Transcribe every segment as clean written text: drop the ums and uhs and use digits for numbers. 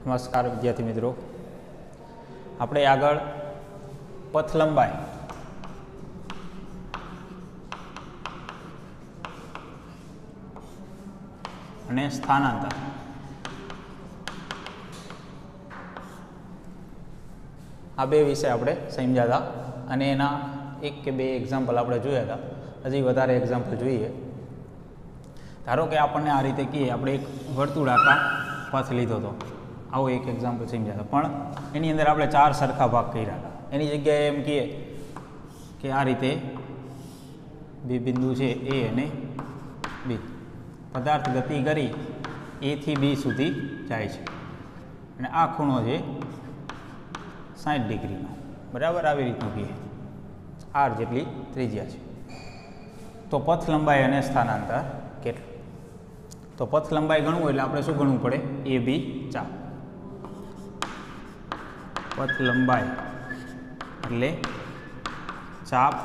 નમસ્કાર વિદ્યાર્થી મિત્રો, આપણે આગળ પથ લંબાઈ અને સ્થાનાંતર આ બે વિશે આપણે સમજ્યા હતા અને એના એક કે બે એક્ઝામ્પલ આપણે જોયા હતા. હજી વધારે એક્ઝામ્પલ જોઈએ. ધારો કે આપણને આ રીતે કહીએ, આપણે એક વર્તુળાકાર પથ લીધો હતો, આવો એક એક્ઝામ્પલ સમજ્યા હતા, પણ એની અંદર આપણે 4 સરખા ભાગ કર્યા હતા. એની જગ્યાએ એમ કહીએ કે આ રીતે બે બિંદુ છે એ અને બી, પદાર્થ ગતિ કરી એ થી બી સુધી જાય છે અને આ ખૂણો છે 60 ડિગ્રીનો, બરાબર. આવી રીતનું કહીએ, આર જેટલી ત્રિજ્યા છે. તો પથ લંબાઈ અને સ્થાનાંતર કેટલું? તો પથ લંબાઈ ગણવું એટલે આપણે શું ગણવું પડે? એ બી ચાપ. પથ લંબાઈ એટલે ચાપ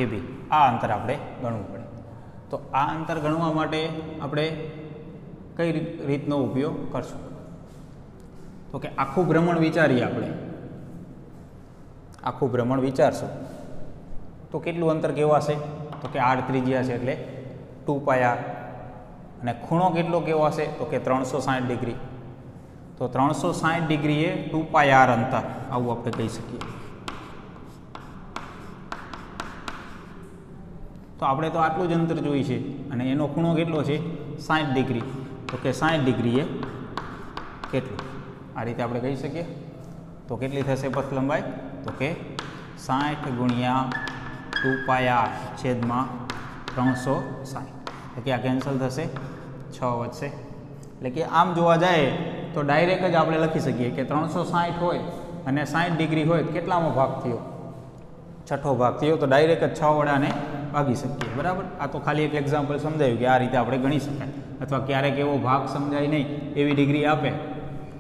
એ બી, આ અંતર આપણે ગણવું પડે. તો આ અંતર ગણવા માટે આપણે કઈ રીતનો ઉપયોગ કરશું? તો કે આખું ભ્રમણ વિચારીએ. આપણે આખું ભ્રમણ વિચારશું તો કેટલું અંતર કહેવાશે? તો કે આર ત્રિજ્યા છે એટલે 2πr, અને ખૂણો કેટલો કહેવાશે? તો કે 360 ડિગ્રી. તો 360 ડિગ્રી એ 2πr અંતર, આવું આપણે કહી શકીએ. તો આપણે તો આટલું જ અંતર જોઈએ છે અને એનો ખૂણો કેટલો છે? 60 ડિગ્રી. તો કે 60 ડિગ્રી એ કેટલું? આ રીતે આપણે કહી શકીએ. તો કેટલી થશે પથ લંબાઈ? તો કે 60 ગુણ્યા 2πr છેદમાં 360. એટલે કે આ કેન્સલ થશે, 6 વધશે. એટલે કે આમ જોવા જાય તો ડાયરેક્ટ જ આપણે લખી શકીએ કે 360 હોય અને 60 ડિગ્રી હોય, કેટલામો ભાગ થયો? છઠ્ઠો ભાગ થયો. તો ડાયરેક્ટ જ 6 વડાને ભાગી શકીએ, બરાબર. આ તો ખાલી એક એક્ઝામ્પલ સમજાયું કે આ રીતે આપણે ગણી શકાય. અથવા ક્યારેક એવો ભાગ સમજાય નહીં, એવી ડિગ્રી આપે,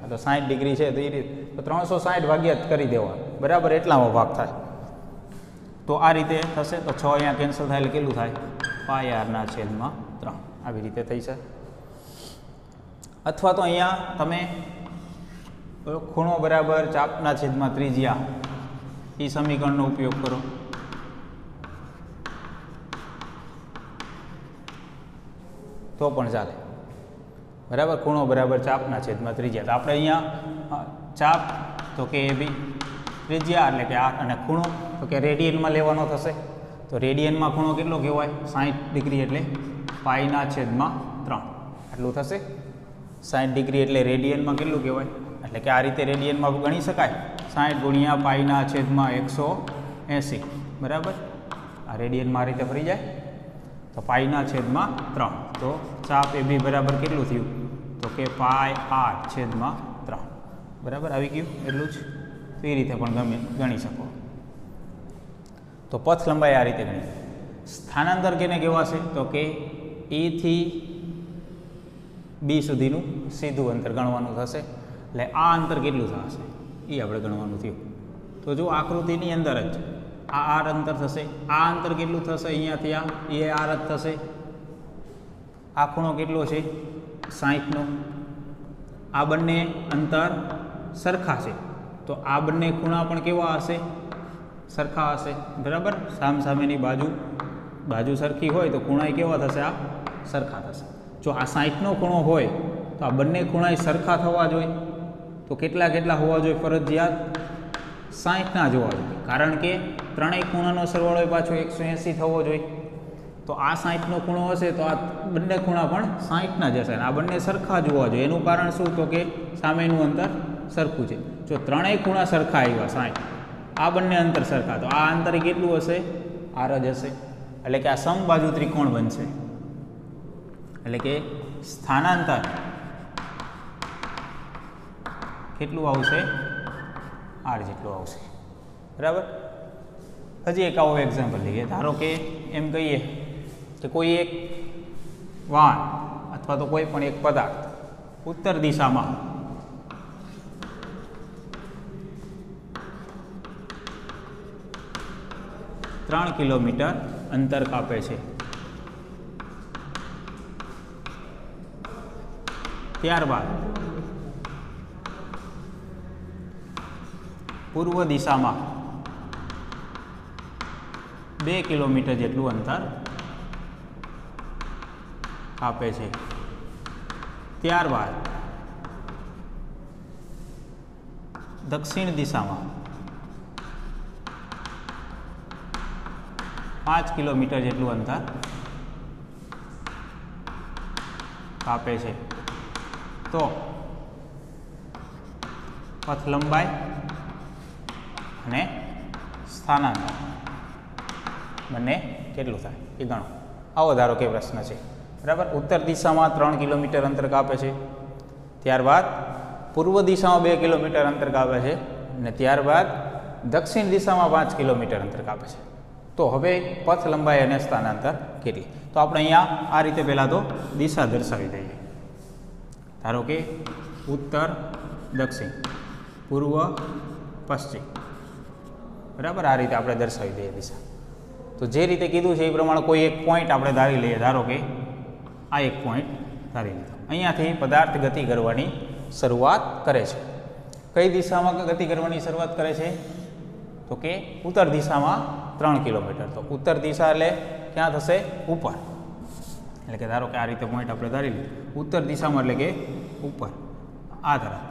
આ તો 60 ડિગ્રી છે તો એ રીતે તો 360 ભાગ્યા જ કરી દેવા, બરાબર, એટલામાં ભાગ થાય. તો આ રીતે થશે. તો 6 અહીંયા કેન્સલ થાય એટલે કેટલું થાય? πr/3 આવી રીતે થઈ છે. અથવા તો અહીંયા તમે ખૂણો બરાબર ચાપના છેદમાં ત્રિજ્યા એ સમીકરણનો ઉપયોગ કરો. તો પણ ચાલે, બરાબર. ખૂણો બરાબર ચાપના છેદમાં ત્રિજ્યા. તો આપણે અહીંયા ચાપ તો કે એ બી, ત્રિજ્યા એટલે કે આ, અને ખૂણો તો કે રેડિયનમાં લેવાનો થશે. તો રેડિયનમાં ખૂણો કેટલો કહેવાય? 60 ડિગ્રી એટલે π/3 આટલું થશે. 60 ડિગ્રી એટલે રેડિયનમાં કેટલું કહેવાય? એટલે કે આ રીતે રેડિયનમાં ગણી શકાય, 60 ગુણ્યા π/180, બરાબર. આ રેડિયનમાં આ રીતે ફરી જાય તો π/3. તો ચાપ એ બી બરાબર કેટલું થયું? તો કે πr/3, બરાબર. આવી ગયું એટલું જ. તો એ રીતે પણ ગણી શકો. તો પથ લંબાઈ આ રીતે ગણી. સ્થાનાંતર કેને કહેવાશે? તો કે એ થી બી સુધીનું સીધું અંતર ગણવાનું થશે. એટલે આ અંતર કેટલું થશે એ આપણે ગણવાનું થયું. તો જો આકૃતિની અંદર જ આ આર અંતર થશે. આ અંતર કેટલું થશે? અહીંયાથી આ એ આર જ થશે. આ ખૂણો કેટલો છે? 60નો. આ બંને અંતર સરખા છે, તો આ બંને ખૂણા પણ કેવા હશે? સરખા હશે, બરાબર. સામસામેની બાજુ સરખી હોય તો ખૂણા કેવા થશે? આ સરખા થશે. જો આ 60નો ખૂણો હોય તો આ બંને ખૂણા સરખા થવા જોઈએ. તો કેટલા હોવા જોઈએ? ફરજિયાત 60ના જોવા જોઈએ, કારણ કે ત્રણેય ખૂણાનો સરવાળો પાછો 180 થવો જોઈએ. તો આ 60નો ખૂણો હશે તો આ બંને ખૂણા પણ 60ના જ હશે. આ બંને સરખા જોવા જોઈએ. એનું કારણ શું? તો કે સામેનું અંતર સરખું છે. જો ત્રણેય ખૂણા સરખા આવ્યા 60, આ બંને અંતર સરખા, તો આ અંતર કેટલું હશે? આર જ હશે. એટલે કે આ સમબાજુ ત્રિકોણ બનશે. એટલે કે સ્થાનાંતર કેટલું આવશે? આર જેટલું આવશે, બરાબર. હજી એક આવો એક્ઝામ્પલ લઈએ. ધારો કે એમ કહીએ કે કોઈ એક વાહન અથવા તો કોઈ પણ એક પદાર્થ ઉત્તર દિશામાં 3 કિલોમીટર અંતર કાપે છે. ત્યારબાદ પૂર્વ દિશામાં 2 કિલોમીટર જેટલું અંતર આપે છે. ત્યારબાદ દક્ષિણ દિશામાં 5 કિલોમીટર જેટલું અંતર આપે છે. તો પથ લંબાઈ અને સ્થાનાંતર બંને કેટલું થાય એ ગણો. આવો ધારો કે પ્રશ્ન છે, બરાબર. ઉત્તર દિશામાં 3 કિલોમીટર અંતર કાપે છે, ત્યારબાદ પૂર્વ દિશામાં 2 કિલોમીટર અંતર કાપે છે અને ત્યારબાદ દક્ષિણ દિશામાં 5 કિલોમીટર અંતર કાપે છે. તો હવે પથ લંબાઈ અને સ્થાનાંતર કેટલી? તો આપણે અહીંયા આ રીતે પહેલાં તો દિશા દર્શાવી દઈએ. ધારો કે ઉત્તર દક્ષિણ, પૂર્વ પશ્ચિમ, બરાબર. આ રીતે આપણે દર્શાવી દઈએ દિશા. તો જે રીતે કીધું છે એ પ્રમાણે કોઈ એક પોઈન્ટ આપણે ધારી લઈએ. ધારો કે આ એક પોઈન્ટ ધારી લીધો. અહીંયાથી પદાર્થ ગતિ કરવાની શરૂઆત કરે છે. કઈ દિશામાં ગતિ કરવાની શરૂઆત કરે છે? તો કે ઉત્તર દિશામાં 3 કિલોમીટર. તો ઉત્તર દિશા એટલે ક્યાં થશે? ઉપર. એટલે કે ધારો કે આ રીતે પોઈન્ટ આપણે ધારી લઈએ. ઉત્તર દિશામાં એટલે કે ઉપર આ તરફ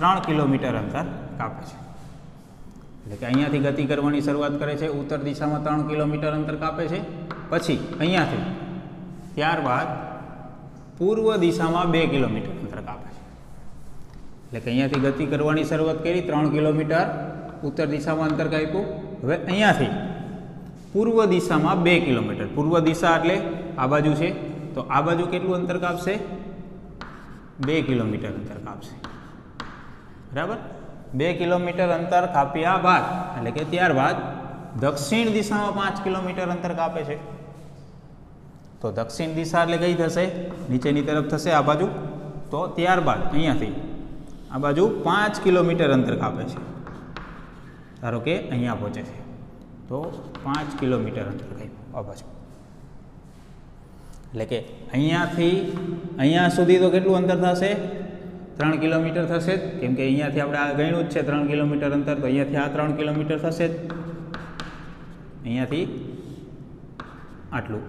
3 કિલોમીટર અંતર કાપે છે. એટલે કે અહીંયાથી ગતિ કરવાની શરૂઆત કરે છે. ઉત્તર દિશામાં 3 કિલોમીટર અંતર કાપે છે. પછી અહીંયાથી ત્યારબાદ પૂર્વ દિશામાં 2 કિલોમીટર અંતર કાપે છે. એટલે કે અહીંયાથી ગતિ કરવાની શરૂઆત કરી, 3 કિલોમીટર ઉત્તર દિશામાં અંતર કાપ્યું. હવે અહીંયાથી પૂર્વ દિશામાં 2 કિલોમીટર. પૂર્વ દિશા એટલે આ બાજુ છે, તો આ બાજુ કેટલું અંતર કાપશે? 2 કિલોમીટર અંતર કાપશે, બરાબર. 2 કિલોમીટર અંતર કાપ્યા બાદ એટલે કે ત્યારબાદ દક્ષિણ દિશામાં 5 કિલોમીટર અંતર કાપે છે. તો દક્ષિણ દિશા એટલે કઈ થશે? નીચેની તરફ થશે, આ બાજુ. તો ત્યારબાદ અહીંયાથી આ બાજુ 5 કિલોમીટર અંતર કાપે છે. ધારો કે અહીંયા પહોંચે છે, તો 5 કિલોમીટર અંતર કાપ્યું આ બાજુ. એટલે કે અહીંયાથી અહીંયા સુધી તો કેટલું અંતર થશે? 3 કિલોમીટર થશે જ, કેમ કે અહીંયાથી આપણે આ ગણ્યું જ છે 3 કિલોમીટર અંતર. તો અહીંયાથી આ 3 કિલોમીટર થશે જ, અહીંયાથી આટલું,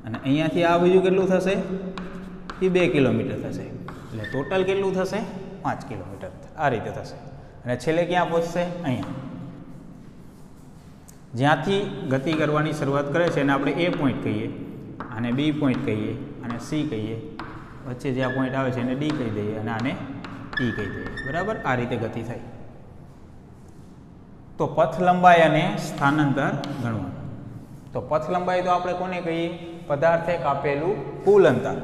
અને અહીંયાથી આ બીજું કેટલું થશે? એ 2 કિલોમીટર થશે. એટલે ટોટલ કેટલું થશે? 5 કિલોમીટર. આ રીતે થશે. અને છેલ્લે ક્યાં પહોંચશે? અહીંયા. જ્યાંથી ગતિ કરવાની શરૂઆત કરે છે એને આપણે એ પોઈન્ટ કહીએ, આને બી પોઈન્ટ કહીએ, અને સી કહીએ. વચ્ચે જે આ પોઈન્ટ આવે છે એને ડી કહી દઈએ અને આને ઈ કહી દઈએ, બરાબર. આ રીતે ગતિ થાય. તો પથ લંબાઈ અને સ્થાનાંતર ગણવાનું. તો પથ લંબાઈ તો આપણે કોને કહીએ? પદાર્થે કાપેલું કુલ અંતર.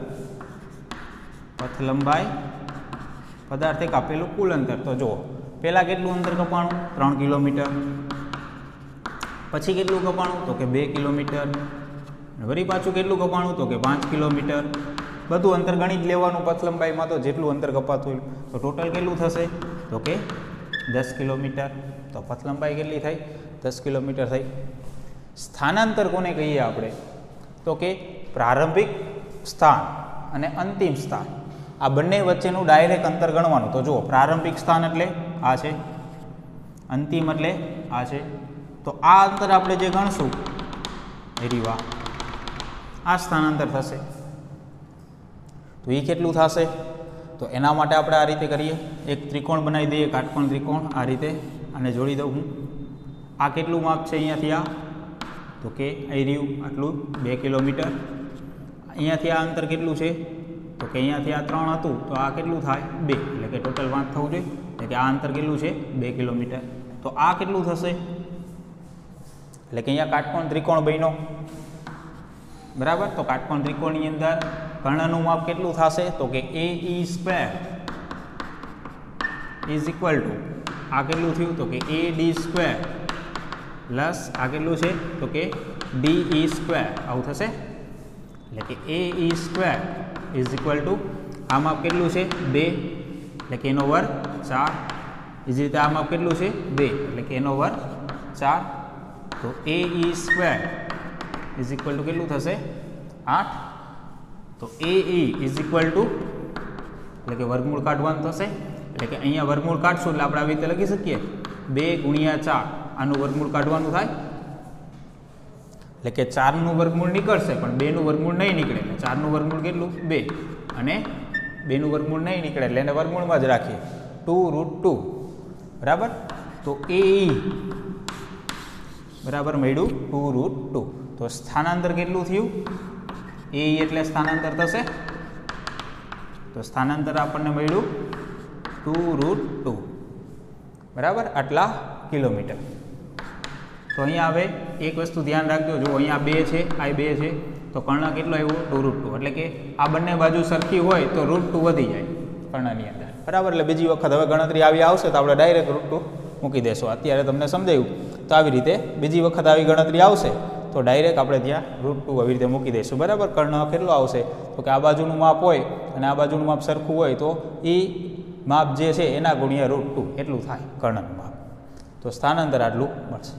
પથ લંબાઈ પદાર્થે કાપેલું કુલ અંતર. તો જુઓ, પહેલાં કેટલું અંતર કપાણું? 3 કિલોમીટર. પછી કેટલું કપાણું? તો કે 2 કિલોમીટર. વળી પાછું કેટલું કપાણું? તો કે 5 કિલોમીટર. બધું અંતર ગણી જ લેવાનું પથ લંબાઈમાં. તો જેટલું અંતર કપાતું હોય તો ટોટલ કેટલું થશે? તો કે 10 કિલોમીટર. તો પથ લંબાઈ કેટલી થઈ? 10 કિલોમીટર થઈ. સ્થાનાંતર કોને કહીએ આપણે? તો કે પ્રારંભિક સ્થાન અને અંતિમ સ્થાન, આ બંને વચ્ચેનું ડાયરેક્ટ અંતર ગણવાનું. તો જુઓ, પ્રારંભિક સ્થાન એટલે આ છે, અંતિમ એટલે આ છે. તો આ અંતર આપણે જે ગણશું એ રીવા આ સ્થાનાંતર થશે. તો એ કેટલું થશે? તો એના માટે આપણે આ રીતે કરીએ, એક ત્રિકોણ બનાવી દઈએ, કાટકોણ ત્રિકોણ. આ રીતે આને જોડી દઉં હું. આ કેટલું માપ છે અહીંયાથી આ? તો કે અહીં રહ્યું આટલું 2 કિલોમીટર. અહીંયાથી આ અંતર કેટલું છે? તો કે અહીંયાથી આ 3 હતું, તો આ કેટલું થાય? 2. એટલે કે ટોટલ 5 થવું જોઈએ. એટલે કે આ અંતર કેટલું છે? 2 કિલોમીટર. તો આ કેટલું થશે? એટલે કે અહીંયા કાટકોણ ત્રિકોણ બન્યો, બરાબર. તો કાટકોણ ત્રિકોણની અંદર કર્ણનું માપ કેટલું થશે? તો કે AE² ઇઝ ઇક્વલ ટુ આ કેટલું થયું? તો કે AD² પ્લસ આ કેટલું છે? તો કે DE². આવું થશે. એટલે કે AE² ઇઝ ઇક્વલ ટુ આ માપ કેટલું છે? 2. એટલે કે એનો વર્ગ 4. એ જ રીતે આ માપ કેટલું છે? 2. એટલે કે એનો વર્ગ 4. તો AE² ઇઝ ઇક્વલ ટુ કેટલું થશે? 8. તો AE ઇઝ ઇક્વલ ટુ એટલે કે વર્ગમૂળ કાઢવાનું થશે. એટલે એટલે કે અહીંયા વર્ગમૂળ કાઢશું એટલે આપણે આવી રીતે લખી શકીએ 2 ગુણ્યા 4 આનું વર્ગમૂળ કાઢવાનું થાય એટલે કે 4નું વર્ગમૂળ નીકળશે પણ 2નું વર્ગમૂળ નહીં નીકળે એટલે 4નું વર્ગમૂળ કેટલું 2 અને 2નું વર્ગમૂળ નહીં નીકળે એટલે એને વર્ગમૂળમાં જ રાખીએ 2√2 બરાબર. તો એ બરાબર મળ્યું 2√2. તો સ્થાનાંતર કેટલું થયું એ એટલે સ્થાનાંતર થશે તો સ્થાનાંતર આપણને મળ્યું 2√2 બરાબર આટલા કિલોમીટર. તો અહીંયા હવે એક વસ્તુ ધ્યાન રાખજો, જો અહીંયા 2 છે આ 2 છે તો કર્ણ કેટલો આવ્યો 2√2 એટલે કે આ બંને બાજુ સરખી હોય તો √2 વધી જાય કર્ણની અંદર બરાબર. એટલે બીજી વખત હવે ગણતરી આવી આવશે તો આપણે ડાયરેક્ટ √2 મૂકી દેશું. અત્યારે તમને સમજાયું તો આવી રીતે બીજી વખત આવી ગણતરી આવશે તો ડાયરેક્ટ આપણે ત્યાં √2 આવી રીતે મૂકી દઈશું બરાબર. કર્ણ કેટલો આવશે તો કે આ બાજુનું માપ હોય અને આ બાજુનું માપ સરખું હોય તો એ માપ જે છે એના ગુણ્યા √2 એટલું થાય કર્ણનું માપ. તો સ્થાનાંતર આટલું મળશે.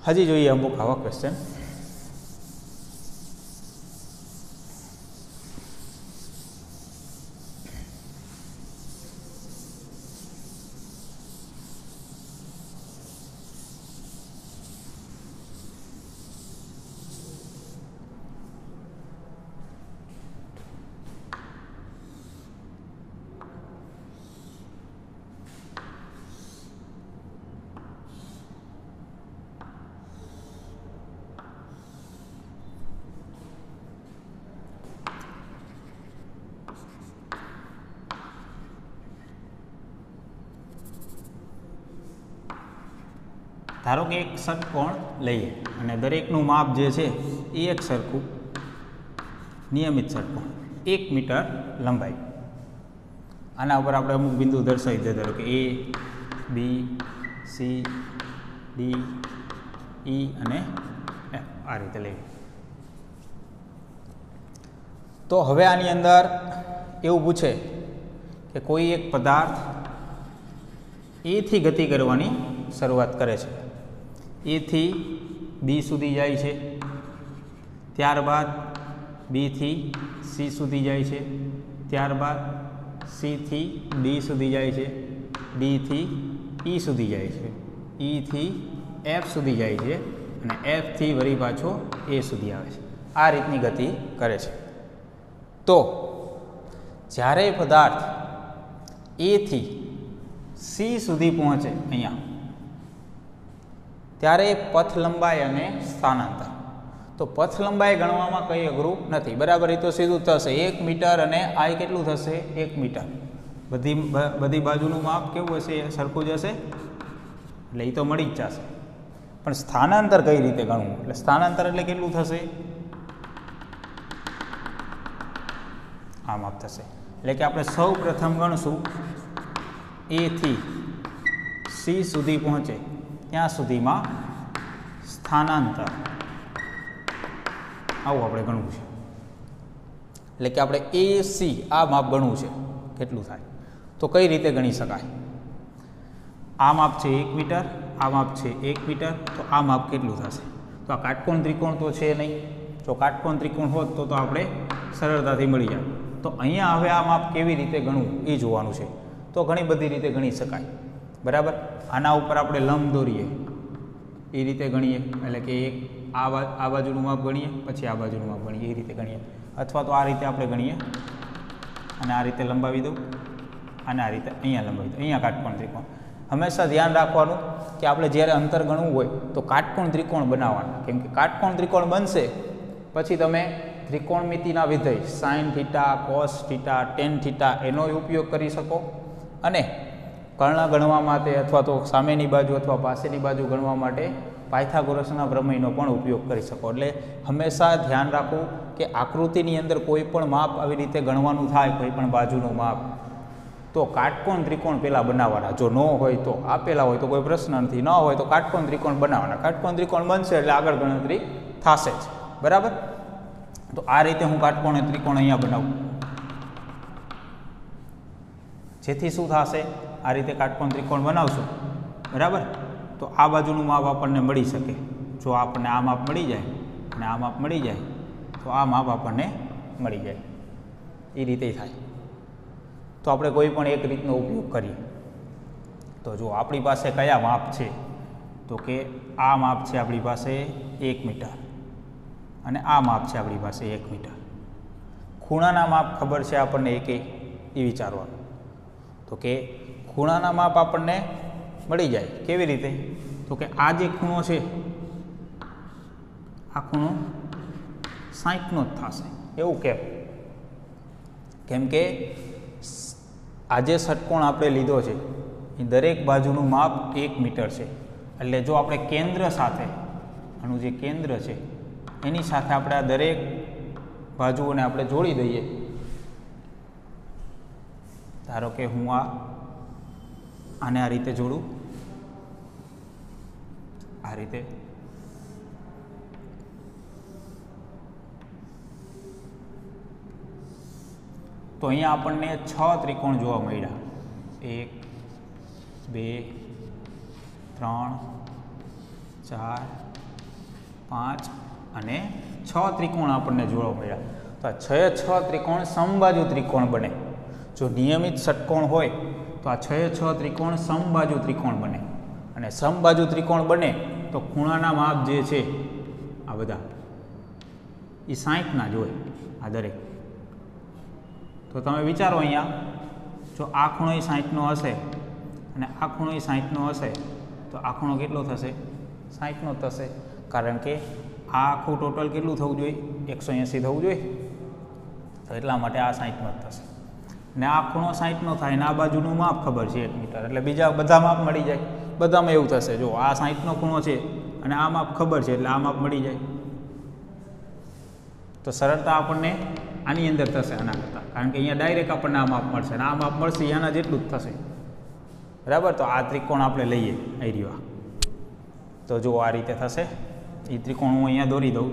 હજી જોઈએ અમુક આવા ક્વેશ્ચન. ધારો કે એક ષટકોણ લઈએ અને દરેકનું માપ જે છે એ એક સરખું નિયમિત ષટકોણ 1 મીટર લંબાઈ. આના ઉપર આપણે અમુક બિંદુ દર્શાવી દે, ધારો કે A, B, C, D, E અને F આ રીતે લઈએ. તો હવે આની અંદર એવું પૂછે કે કોઈ એક પદાર્થ A થી ગતિ કરવાની શરૂઆત કરે છે, A થી B સુધી જાય છે, ત્યારબાદ B થી C સુધી જાય છે, ત્યારબાદ C થી D સુધી જાય છે, D થી E સુધી જાય છે, E થી F સુધી જાય છે અને F થી વળી પાછો A સુધી આવે છે. આ રીતની ગતિ કરે છે. તો જ્યારે પદાર્થ A થી C સુધી પહોંચે અહીંયા ત્યારે પથ લંબાઈ અને સ્થાનાંતર. તો પથ લંબાઈ ગણવામાં કંઈ અઘરું નથી બરાબર. એ તો સીધું થશે 1 મીટર અને આ કેટલું થશે 1 મીટર. બધી બાજુનું માપ કેવું હશે સરખું જ હશે એટલે એ તો મળી જ જશે. પણ સ્થાનાંતર કઈ રીતે ગણવું, એટલે સ્થાનાંતર એટલે કેટલું થશે આ માપ થશે. એટલે કે આપણે સૌ પ્રથમ ગણશું A થી C સુધી પહોંચે ત્યાં સુધીમાં સ્થાનાંતર આવું આપણે ગણવું છે. એટલે કે આપણે AC આ માપ ગણવું છે કેટલું થાય. તો કઈ રીતે ગણી શકાય, આ માપ છે 1 મીટર, આ માપ છે 1 મીટર, તો આ માપ કેટલું થશે. તો આ કાટકોણ ત્રિકોણ તો છે નહીં, જો કાટકોણ ત્રિકોણ હોત તો આપણે સરળતાથી મળી જાય. તો અહીંયા હવે આ માપ કેવી રીતે ગણવું એ જોવાનું છે. તો ઘણી બધી રીતે ગણી શકાય બરાબર. આના ઉપર આપણે લંબ દોરીએ એ રીતે ગણીએ, એટલે કે એક આ બાજુનું માપ ગણીએ પછી આ બાજુનું માપ ગણીએ એ રીતે ગણીએ, અથવા તો આ રીતે આપણે ગણીએ અને આ રીતે લંબાવી દઉં અને આ રીતે અહીંયા લંબાવી દઉં. અહીંયા કાટકોણ ત્રિકોણ. હંમેશા ધ્યાન રાખવાનું કે આપણે જ્યારે અંતર ગણવું હોય તો કાટકોણ ત્રિકોણ બનાવવાના, કેમ કે કાટકોણ ત્રિકોણ બનશે પછી તમે ત્રિકોણમિતિના વિધેય sine theta, cos theta, ten theta એનો ઉપયોગ કરી શકો અને કર્ણ ગણવા માટે અથવા તો સામેની બાજુ અથવા પાસેની બાજુ ગણવા માટે પાયથાગોરસના પ્રમેયનો પણ ઉપયોગ કરી શકો. એટલે હંમેશા ધ્યાન રાખવું કે આકૃતિની અંદર કોઈ પણ માપ આવી રીતે ગણવાનું થાય, કોઈ પણ બાજુનું માપ, તો કાટકોણ ત્રિકોણ પહેલાં બનાવવાના. જો ન હોય તો આપેલા હોય તો કોઈ પ્રશ્ન નથી, ન હોય તો કાટકોણ ત્રિકોણ બનાવવાના. કાટકોણ ત્રિકોણ બનશે એટલે આગળ ગણતરી થશે જ બરાબર. તો આ રીતે હું કાટકોણ ત્રિકોણ અહીંયા બનાવું, જેથી શું થશે, આ રીતે કાટકોણ ત્રિકોણ બનાવશું બરાબર. તો આ બાજુનું માપ આપણને મળી શકે. જો આપણને આ માપ મળી જાય અને આ માપ મળી જાય તો આ માપ આપણને મળી જાય એ રીતે થાય. તો આપણે કોઈ પણ એક રીતનો ઉપયોગ કરીએ. તો જો આપણી પાસે કયા માપ છે, તો કે આ માપ છે આપણી પાસે 1 મીટર અને આ માપ છે આપણી પાસે 1 મીટર. ખૂણાના માપ ખબર છે આપણને એ વિચારવાનું. તો કે ખૂણાના માપ આપણને મળી જાય કેવી રીતે, તો કે આ જે ખૂણો છે આ ખૂણો 60નો જ થશે. એવું કેમ કે આ જે ષટકોણ આપણે લીધો છે એ દરેક બાજુનું માપ 1 મીટર છે. એટલે જો આપણે કેન્દ્ર સાથે આનું જે કેન્દ્ર છે એની સાથે આપણે આ દરેક બાજુઓને આપણે જોડી દઈએ. ધારો કે હું આને આ રીતે જોડું, આ રીતે, તો અહીંયા આપણને 6 ત્રિકોણ જોવા મળ્યા. 1 2 3 4 5 અને 6 ત્રિકોણ આપણને જોવા મળ્યા. તો આ 6 ત્રિકોણ સમબાજુ ત્રિકોણ બને. જો નિયમિત ષટકોણ હોય તો આ 6 ત્રિકોણ સમબાજુ ત્રિકોણ બને. અને સમબાજુ ત્રિકોણ બને તો ખૂણાના માપ જે છે આ બધા એ 60ના જ હોય આ દરેક. તો તમે વિચારો અહીંયા જો આ ખૂણો 60નો હશે અને આ ખૂણો 60નો હશે તો આ ખૂણો કેટલો થશે? 60નો થશે. કારણ કે આ આખું ટોટલ કેટલું થવું જોઈએ? 180 થવું જોઈએ. તો એટલા માટે આ 60નો જ થશે. ને આ ખૂણો 60નો થાય ને આ બાજુનું માપ ખબર છે 1 મીટર, એટલે બીજા બધા માપ મળી જાય. બધામાં એવું થશે. જો આ 60નો ખૂણો છે અને આ માપ ખબર છે એટલે આ માપ મળી જાય. તો સરળતા આપણને આની અંદર થશે આના કરતાં, કારણ કે અહીંયા ડાયરેક્ટ આપણને આ માપ મળશે અને આ માપ મળશે આના જેટલું જ થશે. બરાબર. તો આ ત્રિકોણ આપણે લઈએ આર્યો. તો જો આ રીતે થશે. એ ત્રિકોણ હું અહીંયા દોરી દઉં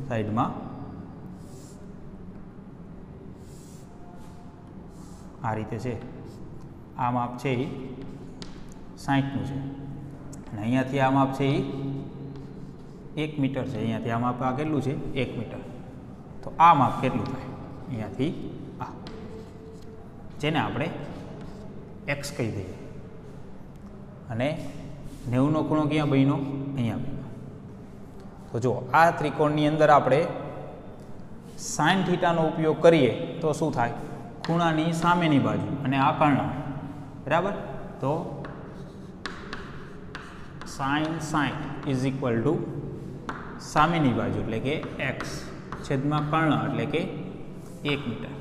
સાઈડમાં. આ રીતે છે. આ માપ છે એ 60નું છે અને અહીંયાથી આ માપ છે એ 1 મીટર છે. અહીંયાથી આ માપ આ કેટલું છે? 1 મીટર. તો આ માપ કેટલું થાય? અહીંયાથી આ, જેને આપણે x કહી દઈએ. અને 90નો ખૂણો ક્યાં બન્યો? અહીંયા બન્યો. તો જો આ ત્રિકોણની અંદર આપણે sin θનો ઉપયોગ કરીએ તો શું થાય? ખૂણાની સામેની બાજુ અને આ કર્ણ. બરાબર. તો sin 60 ઇઝ ઇક્વલ ટુ સામેની બાજુ એટલે કે x છેદમાં કર્ણ એટલે કે 1 મીટર.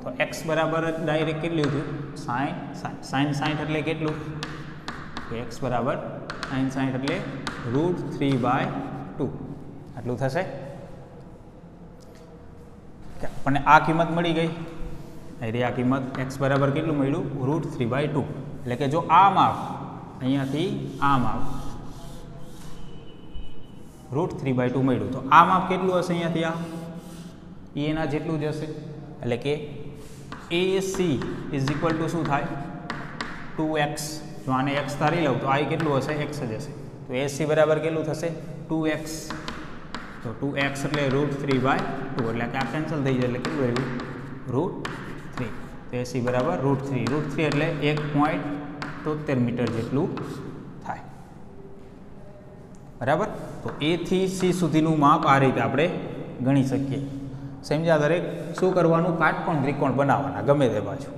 તો x બરાબર ડાયરેક્ટ કેટલું થયું? sin 60 એટલે કેટલું? x બરાબર sin 60 એટલે √3/2 આટલું થશે. આપણને આ કિંમત મળી ગઈ. આ કિંમત x બરાબર કેટલું મળ્યું? √3/2. એટલે કે જો આ માપ અહીંયાથી આ માપ √3/2 મળ્યું તો આ માપ કેટલું હશે? અહીંયાથી આ એના જેટલું જ હશે. એટલે કે AC ઇઝ ઇક્વલ ટુ શું થાય? 2x. જો આને x ધારી લઉં તો આ કેટલું હશે? x જ હશે. તો AC બરાબર કેટલું થશે? 2x. તો 2x એટલે √3/2 એટલે કે આ કેન્સલ થઈ જાય એટલે કેટલું રહ્યું? √3. તો AC બરાબર √3 એટલે 1.73 મીટર જેટલું થાય. બરાબર. તો A થી C સુધીનું માપ આ રીતે આપણે ગણી શકીએ. સમજ્યા? દરેક શું કરવાનું? કાટકોણ ત્રિકોણ બનાવવાના ગમે તે બાજુ.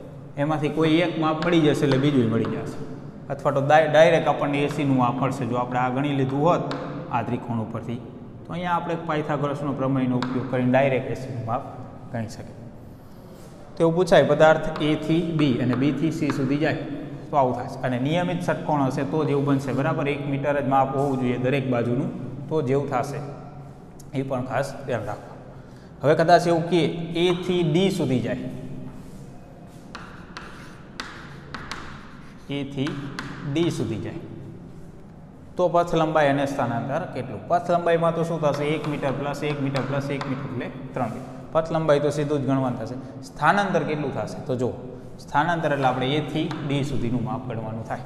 એમાંથી કોઈ એક માપ મળી જશે એટલે બીજું મળી જશે. અથવા તો ડાયરેક્ટ આપણને એસીનું માપ મળશે. જો આપણે આ ગણી લીધું હોત આ ત્રિકોણ ઉપરથી તો અહીંયા આપણે પાયથાગોરસનો પ્રમેયનો ઉપયોગ કરીને ડાયરેક્ટ એસીનું માપ ગણી શકીએ. તેવું પૂછાય પદાર્થ A થી B અને B થી C સુધી જાય તો આવું થશે. અને નિયમિત ષટકોણ હશે તો જેવું બનશે. બરાબર. 1 મીટર જ માપ હોવું જોઈએ દરેક બાજુનું તો જેવું થશે. એ પણ ખાસ ધ્યાન રાખો. હવે કદાચ એવું કે A થી D સુધી જાય, A થી D સુધી જાય તો પથ લંબાઈ અને સ્થાનાંતર કેટલું? પથ લંબાઈમાં તો શું થશે? 1 metre plus 1 metre plus 1 metre એટલે 3 મીટર. પથ લંબાઈ તો સીધું જ ગણવાનું થશે. સ્થાનાંતર કેટલું થશે? તો જો સ્થાનાંતર એટલે આપણે A થી D સુધીનું માપ ગણવાનું થાય.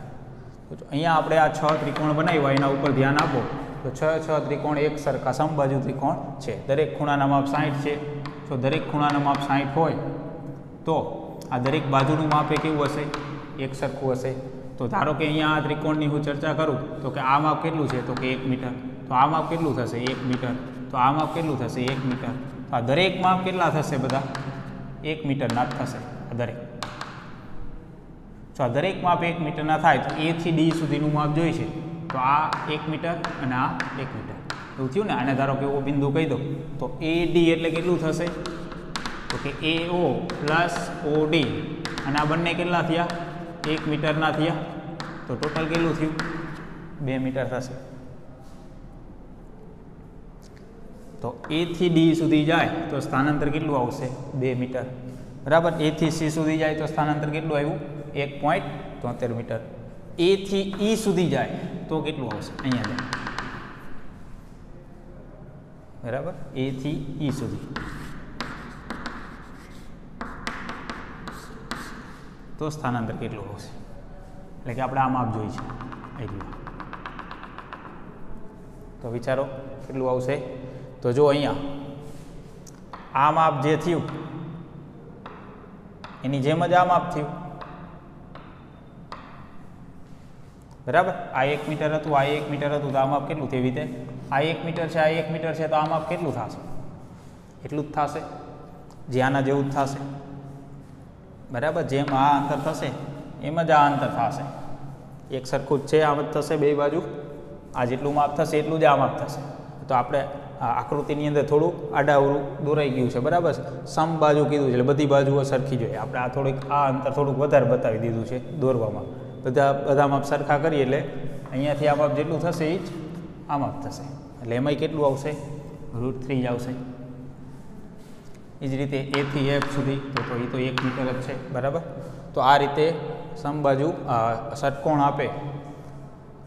તો અહીંયા આપણે આ 6 ત્રિકોણ બનાવ્યા એના ઉપર ધ્યાન આપો તો 6 ત્રિકોણ એક સરખા સમબાજુ ત્રિકોણ છે. દરેક ખૂણાના માપ 60 છે. જો દરેક ખૂણાના માપ 60 હોય તો આ દરેક બાજુનું માપ એ કેવું હશે? એક સરખું હશે. તો ધારો કે અહીંયા આ ત્રિકોણની હું ચર્ચા કરું તો કે આ માપ કેટલું છે? તો કે 1 મીટર. તો આ માપ કેટલું થશે? 1 મીટર. તો આ માપ કેટલું થશે? 1 મીટર. તો આ દરેક માપ કેટલા થશે? બધા 1 મીટરના જ થશે આ દરેક. જો આ દરેક માપ 1 મીટરના થાય તો A થી D સુધીનું માપ જોઈશે તો આ 1 મીટર અને આ 1 મીટર એવું થયું ને. આને ધારો કે એવો બિંદુ કહી દો તો AD એટલે કેટલું થશે? તો કે AO પ્લસ OD અને આ બંને કેટલા થયા? 1 મીટરના થયા. તો ટોટલ કેટલું થયું? 2 મીટર થશે. તો A થી D સુધી જાય તો સ્થાનાંતર કેટલું આવશે? 2 મીટર. બરાબર. A થી C સુધી જાય તો સ્થાનાંતર કેટલું આવ્યું? 1.73 મીટર. A થી E સુધી જાય તો કેટલું આવશે? અહીંયા જાય. બરાબર. A થી E સુધી તો સ્થાનાંતર કેટલું આવશે? એટલે કે આપણે આ માપ જોઈ છે એટલું. તો વિચારો કેટલું આવશે? તો જો અહીંયા આ માપ જે થયું એની જેમ જ આ માપ થયું. બરાબર. આ 1 મીટર હતું, આ 1 મીટર હતું, તો આ માપ કેટલું થયું? એવી રીતે આ 1 મીટર છે, આ 1 મીટર છે, તો આ માપ કેટલું થશે? એટલું જ થશે. જે આના જેવું જ થશે. બરાબર. જેમ આ અંતર થશે એમ જ આ અંતર થશે. એક સરખું જ છે, આમ જ થશે બે બાજુ. આ જેટલું માપ થશે એટલું જ આ માપ થશે. તો આપણે આકૃતિની અંદર થોડું આડાઅવળું દોરાઈ ગયું છે. બરાબર. સમ બાજુ કીધું છે એટલે બધી બાજુઓ સરખી જોઈએ. આપણે આ થોડીક આ અંતર થોડુંક વધારે બતાવી દીધું છે દોરવામાં. બધા માપ સરખા કરીએ એટલે અહીંયાથી આ માપ જેટલું થશે એ જ આ માપ થશે. એટલે એમાંય કેટલું આવશે? √3 જ આવશે. એ જ રીતે A થી F સુધી તો એ તો 1 મીટર જ છે. બરાબર. તો આ રીતે સમબાજુ ષટકોણ આપે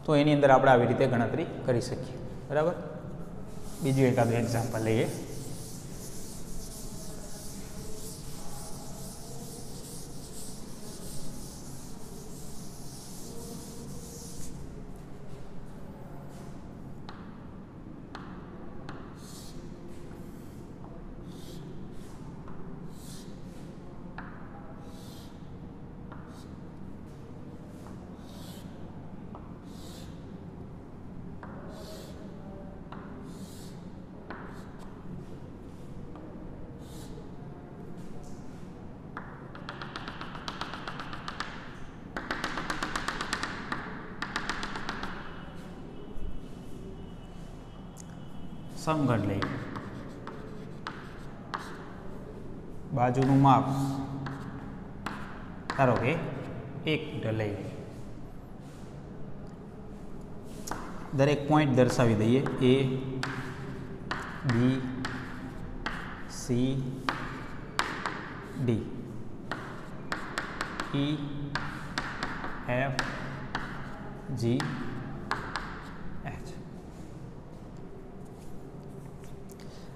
તો એની અંદર આપણે આવી રીતે ગણતરી કરી શકીએ. બરાબર. બીજું એકાદું એક્ઝામ્પલ લઈએ. સમઘન લઈએ. બાજુનું માપ ધારો કે 1 મીટર લઈએ. દરેક પોઈન્ટ દર્શાવી દઈએ. A, B, C, D, E, F, G, H.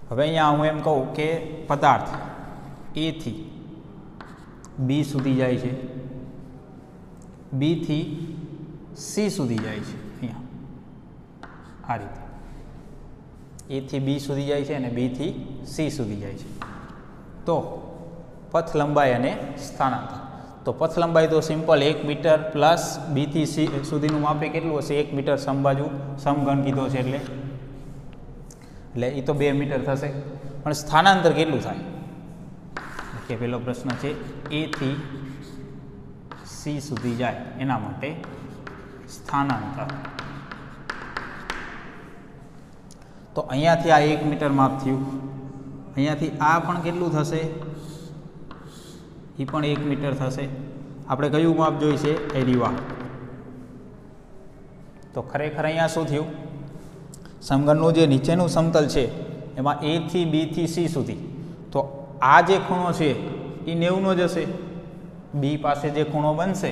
હવે અહીંયા હું એમ કહું કે પદાર્થ A થી B સુધી જાય છે, B થી C સુધી જાય છે. અહીંયા આ રીતે A થી B સુધી જાય છે અને B થી C સુધી જાય છે. તો પથ લંબાઈ અને સ્થાનાંતર. તો પથ લંબાઈ તો સિમ્પલ 1 મીટર પ્લસ B થી C સુધીનું માપે કેટલું હશે? 1 મીટર સમબાજુ સમઘન કીધો છે એટલે એ તો 2 મીટર થશે. પણ સ્થાનાંતર કેટલું થાય? કે પેલો પ્રશ્ન છે A થી C સુધી જાય એના માટે સ્થાનાંતર. તો અહીંયાથી આ 1 મીટર માપ થયું, અહીંયાથી આ પણ કેટલું થશે? એ પણ 1 મીટર થશે. આપણે કયું માપ જોઈશે? એરિયા. તો ખરેખર અહીંયા શું થયું? સમઘનનું જે નીચેનું સમતલ છે એમાં A થી B થી C સુધી, તો આ જે ખૂણો છે એ 90નો જ હશે. B પાસે જે ખૂણો બનશે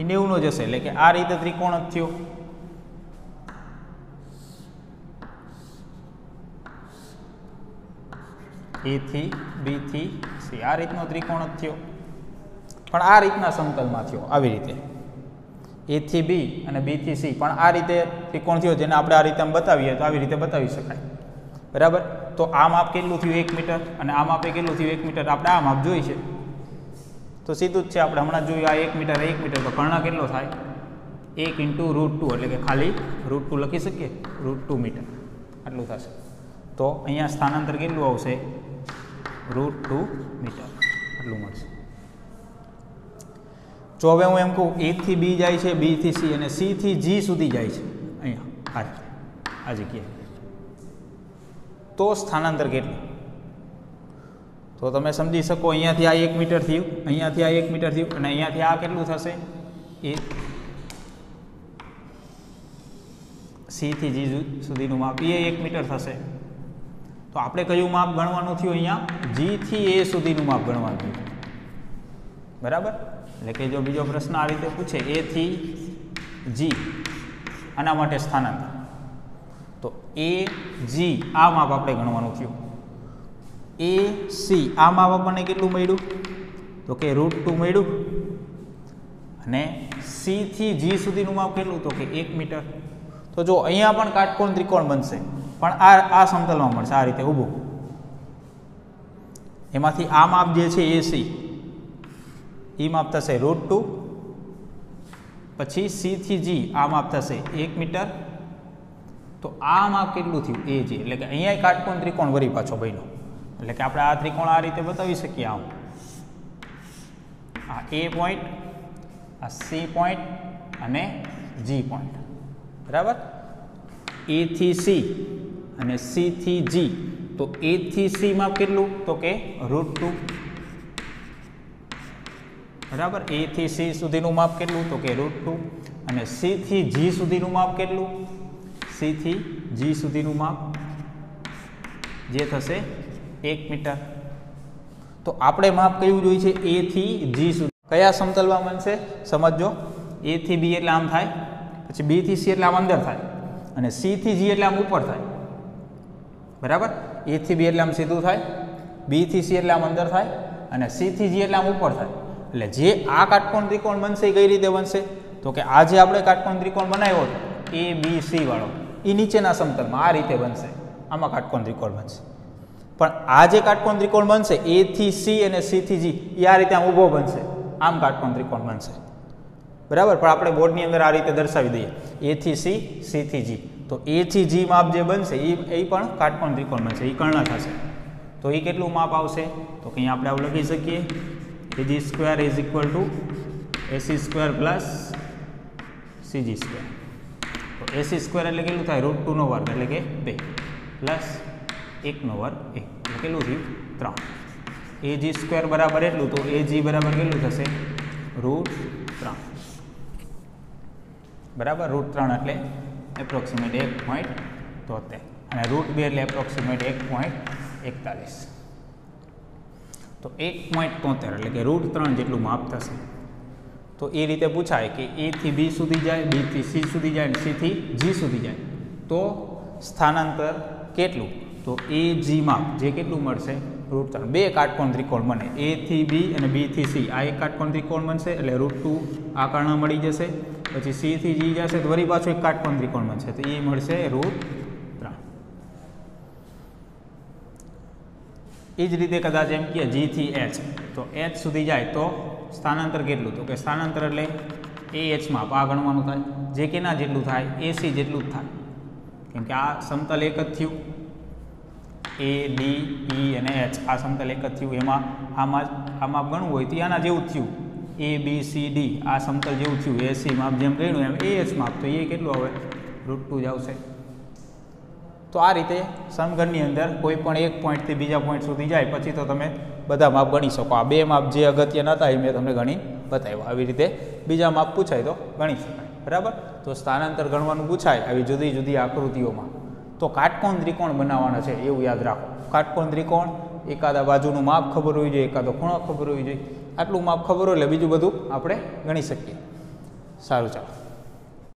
એ 90નો જ હશે. એટલે કે આ રીતે ત્રિકોણ જ થયો. A થી B થી C આ રીતનો ત્રિકોણ જ થયો, પણ આ રીતના સમતલમાં થયો. આવી રીતે A થી B અને B થી C પણ આ રીતે ત્રિકોણ થયો, જેને આપણે આ રીતે બતાવીએ તો આવી રીતે બતાવી શકાય. બરાબર. તો આ માપ કેટલું થયું? 1 મીટર. અને આ માપે કેટલું થયું? 1 મીટર. આપણે આ માપ જોઈ છે તો સીધું જ છે, આપણે હમણાં જોયું આ 1 મીટર, તો કર્ણ કેટલો થાય 1 × √2, એટલે કે ખાલી √2 લખી શકીએ, √2 મીટર આટલું થશે. તો અહીંયા સ્થાનાંતર કેટલું આવશે √2 મીટર આટલું મળશે. જો હવે હું એમ કહું A થી B જાય છે, B થી C અને C થી G સુધી જાય છે અહીંયા આ જગ્યાએ, તો સ્થાનાંતર કેટલું? તો તમે સમજી શકો, અહીંયાથી આ 1 મીટર થયું, અહીંયાથી આ 1 મીટર થયું અને અહીંયાથી આ કેટલું થશે એ C થી G સુધીનું માપ એ 1 મીટર થશે. તો આપણે કયું માપ ગણવાનું થયું? અહીંયા G થી A સુધીનું માપ ગણવાનું થયું, બરાબર. એટલે કે જો બીજો પ્રશ્ન આ રીતે પૂછે A થી G આના માટે સ્થાનાંતર, તો A G આ માપ આપણે ગણવાનું થયું. A C આ માપ આપણને કેટલું મળ્યું? તો કે √2 મળ્યું. અને C થી G સુધીનું માપ કેટલું? તો કે 1 મીટર. તો જો અહીંયા પણ કાટકોણ ત્રિકોણ બનશે, પણ આ સમતલમાં મળશે આ રીતે ઊભું. એમાંથી આ માપ જે છે AC એ માપ થશે √2, પછી C થી G આ માપ થશે 1 મીટર. તો આ માપ કેટલું થયું? AG. એટલે કે અહીંયા કાટકોણ ત્રિકોણ વળી પાછો બન્યો. એટલે કે આપણે આ ત્રિકોણ આ રીતે બતાવી શકીએ. આમ આ A પોઈન્ટ, આ C પોઈન્ટ અને G પોઈન્ટ, બરાબર. A થી C અને C થી G, તો A થી C માપ કેટલું? તો કે √2, બરાબર. A થી C સુધીનું માપ કેટલું? તો કે √2. અને C થી G સુધીનું માપ કેટલું? C થી G સુધીનું માપ જે થશે 1 મીટર. તો આપણે માપ કયું જોઈએ છે? A થી G સુધી. કયા સમતલમાં બનશે સમજો. A થી B એટલે આમ થાય, પછી B થી C એટલે આમ અંદર થાય, અને C થી G એટલે આમ ઉપર થાય, બરાબર. A થી B એટલે આમ સીધું થાય, B થી C એટલે આમ અંદર થાય, અને C થી G એટલે આમ ઉપર થાય. એટલે જે આ કાટકોણ ત્રિકોણ બનશે એ કઈ રીતે બનશે? તો કે આ જે આપણે કાટકોણ ત્રિકોણ બનાવ્યો હતો A B C વાળો, એ નીચેના સમતલમાં આ રીતે બનશે, આમાં કાટકોણ ત્રિકોણ બનશે. પણ આ જે કાટકોણ ત્રિકોણ બનશે A થી C અને C થી G, એ આ રીતે આમ ઊભો બનશે, આમ કાટકોણ ત્રિકોણ બનશે, બરાબર. પણ આપણે બોર્ડની અંદર આ રીતે દર્શાવી દઈએ, A થી C, C થી G. તો A થી G માપ જે બનશે એ પણ કાટકોણ ત્રિકોણ બનશે, એ કર્ણ થશે. તો એ કેટલું માપ આવશે? તો કે અહીંયા આપણે આવું લખી શકીએ, AG square is equal to AC square plus CG square. તો AC સ્ક્વેર એટલે કેટલું થાય? √2 નો વર્ગ એટલે કે 2 પ્લસ 1 નો વર્ગ 1 એટલે કેટલું થયું? 3. AG સ્ક્વેર બરાબર એટલું, તો AG બરાબર કેટલું થશે? √3, બરાબર. √3 એટલે એપ્રોક્સિમેટ 1.73 અને √2 એટલે એપ્રોક્સિમેટ 1.41. તો 1.73 એટલે કે √3 જેટલું માપ થશે. તો એ રીતે પૂછાય કે A થી B સુધી જાય, B થી C સુધી જાય, C થી G સુધી જાય, તો સ્થાનાંતર કેટલું? તો AG માપ જે કેટલું મળશે? √3. બે કાટકોણ ત્રિકોણ બને, A થી B અને B થી C, આ એક કાટકોણ ત્રિકોણ બનશે એટલે √2 આ કર્ણ મળી જશે. પછી C થી G જશે તો વળી પાછું એક કાટકોણ ત્રિકોણ બનશે, તો એ મળશે √3. એ જ રીતે કદાચ એમ કે G થી H, તો H સુધી જાય તો સ્થાનાંતર કેટલું? તો કે સ્થાનાંતર એટલે AH માપ આ ગણવાનું થાય, જે કેના જેટલું થાય? AC જેટલું જ થાય, કેમ કે આ સમતલ એક જ થયું. A, D, E અને H આ સમતલ એક જ થયું. એમાં આ માપ ગણવું હોય તો આના જેવું જ થયું. A, B, C, D આ સમતલ જેવું થયું. AC માપ જેમ ગણ્યું એમ AH માપ, તો એ કેટલું આવે? √2 જ આવશે. તો આ રીતે સમઘનની અંદર કોઈ પણ એક પોઈન્ટથી બીજા પોઈન્ટ સુધી જાય પછી તો તમે બધા માપ ગણી શકો. આ બે માપ જે અગત્યના હતા એ મેં તમને ગણી બતાવ્યા. આવી રીતે બીજા માપ પૂછાય તો ગણી શકાય, બરાબર. તો સ્થાનાંતર ગણવાનું પૂછાય આવી જુદી જુદી આકૃતિઓમાં તો કાટકોણ ત્રિકોણ બનાવવાના છે એવું યાદ રાખો. કાટકોણ ત્રિકોણ એકાદા બાજુનું માપ ખબર હોવી જોઈએ, એકાદો ખૂણો ખબર હોવી જોઈએ. આટલું માપ ખબર હોય એટલે બીજું બધું આપણે ગણી શકીએ. સારું, ચાલો.